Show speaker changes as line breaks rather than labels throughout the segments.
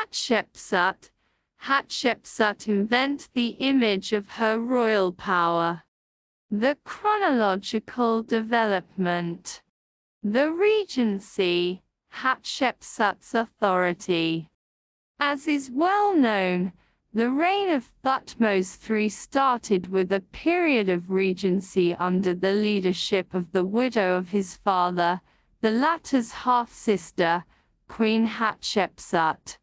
Hatshepsut. Hatshepsut invent the image of her royal power. The chronological development. The Regency, Hatshepsut's authority. As is well known, the reign of Thutmose III started with a period of regency under the leadership of the widow of his father, the latter's half-sister, Queen Hatshepsut.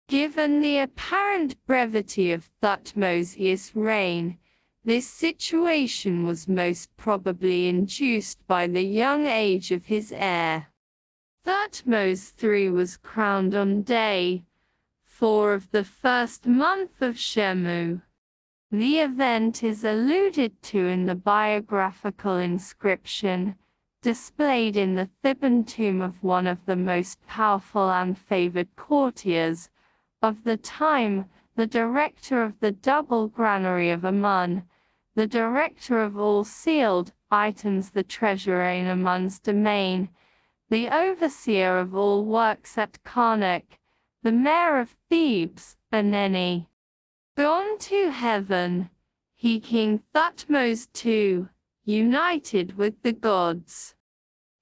Given the apparent brevity of Thutmose's reign, this situation was most probably induced by the young age of his heir. Thutmose III was crowned on day 4 of the first month of Shemu. The event is alluded to in the biographical inscription, displayed in the Theban tomb of one of the most powerful and favored courtiers of the time, the director of the double granary of Amun, the director of all sealed items, the treasurer in Amun's domain, the overseer of all works at Karnak, the mayor of Thebes, Aneni. Gone to heaven, he King Thutmose II, united with the gods.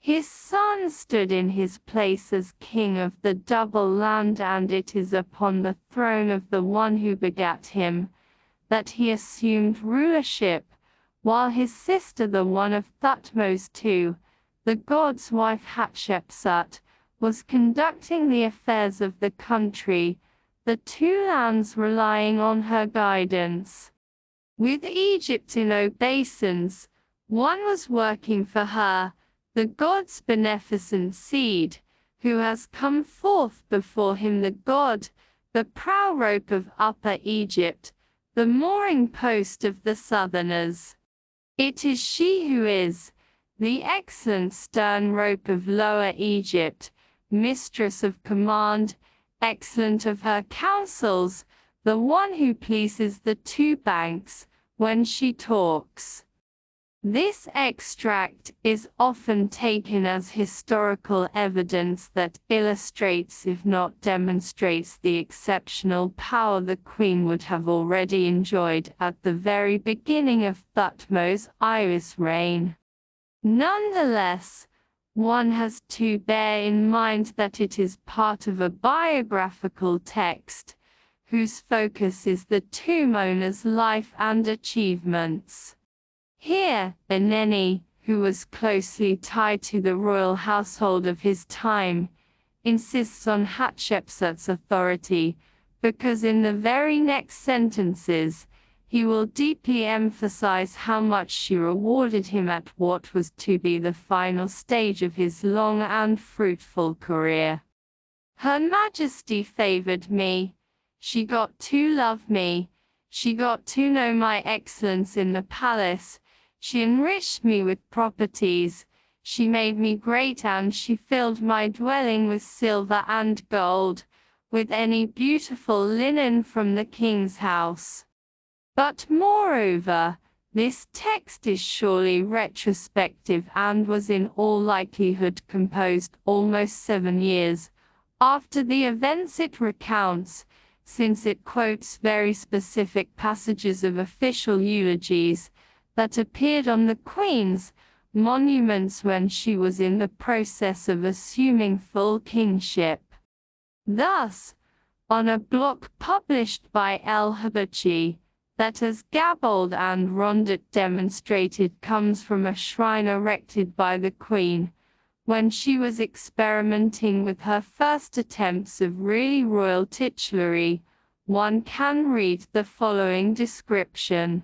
His son stood in his place as king of the double land, and it is upon the throne of the one who begat him that he assumed rulership, while his sister, the one of Thutmose II, the god's wife Hatshepsut, was conducting the affairs of the country, the two lands relying on her guidance. With Egypt in obeisance, one was working for her, the god's beneficent seed, who has come forth before him, the god, the prow rope of Upper Egypt, the mooring post of the southerners. It is she who is the excellent stern rope of Lower Egypt, mistress of command, excellent of her counsels, the one who pleases the two banks when she talks. This extract is often taken as historical evidence that illustrates, if not demonstrates, the exceptional power the queen would have already enjoyed at the very beginning of Thutmose I's reign. Nonetheless, one has to bear in mind that it is part of a biographical text, whose focus is the tomb owner's life and achievements. Here, Aneni, who was closely tied to the royal household of his time, insists on Hatshepsut's authority, because in the very next sentences, he will deeply emphasize how much she rewarded him at what was to be the final stage of his long and fruitful career. Her Majesty favored me. She got to love me. She got to know my excellence in the palace. She enriched me with properties. She made me great, and she filled my dwelling with silver and gold, with any beautiful linen from the king's house. But moreover, this text is surely retrospective and was in all likelihood composed almost 7 years after the events it recounts, since it quotes very specific passages of official eulogies that appeared on the Queen's monuments when she was in the process of assuming full kingship. Thus, on a block published by El-Habachi, that, as Gabold and Rondet demonstrated, comes from a shrine erected by the Queen when she was experimenting with her first attempts of really royal titulary, one can read the following description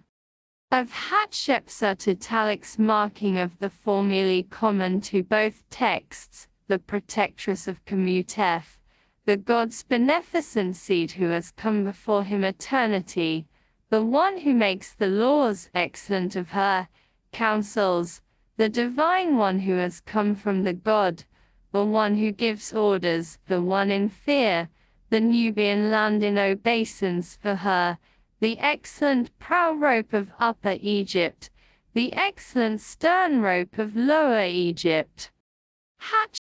of Hatshepsut, italics marking of the formulae common to both texts: the protectress of Chronological, the god's beneficent seed who has come before him eternity, the one who makes the laws, excellent of her counsels, the divine one who has come from the god, the one who gives orders, the one in fear, the Nubian land in obeisance for her, the excellent prow rope of Upper Egypt, the excellent stern rope of Lower Egypt.